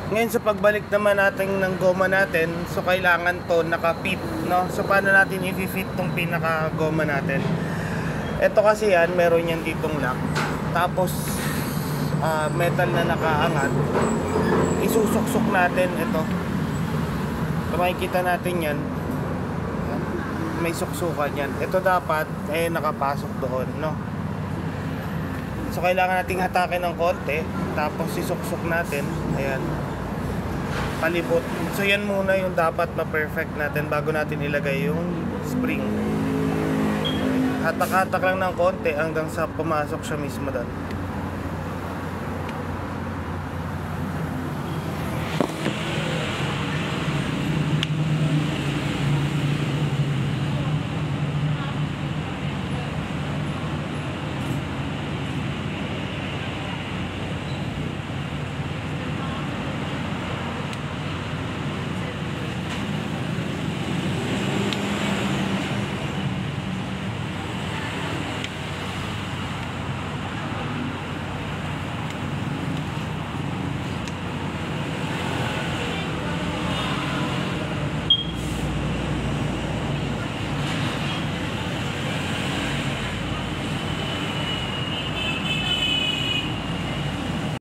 Ngayon sa pagbalik naman natin ng goma natin, so kailangan to naka-fit, no? So paano natin i-fit tong pinaka goma natin? Ito kasi yan, meron yan ditong lock. Tapos metal na nakaangat. Isusuksok natin ito. So makikita natin yan. May suksukan yan. Ito dapat nakapasok doon, no? So kailangan nating hatakin ng konti, tapos isuksok natin. Ayan. Palibot. So yan muna yung dapat ma-perfect natin bago natin ilagay yung spring. Hatak-hatak lang ng konti hanggang sa pumasok siya mismo doon.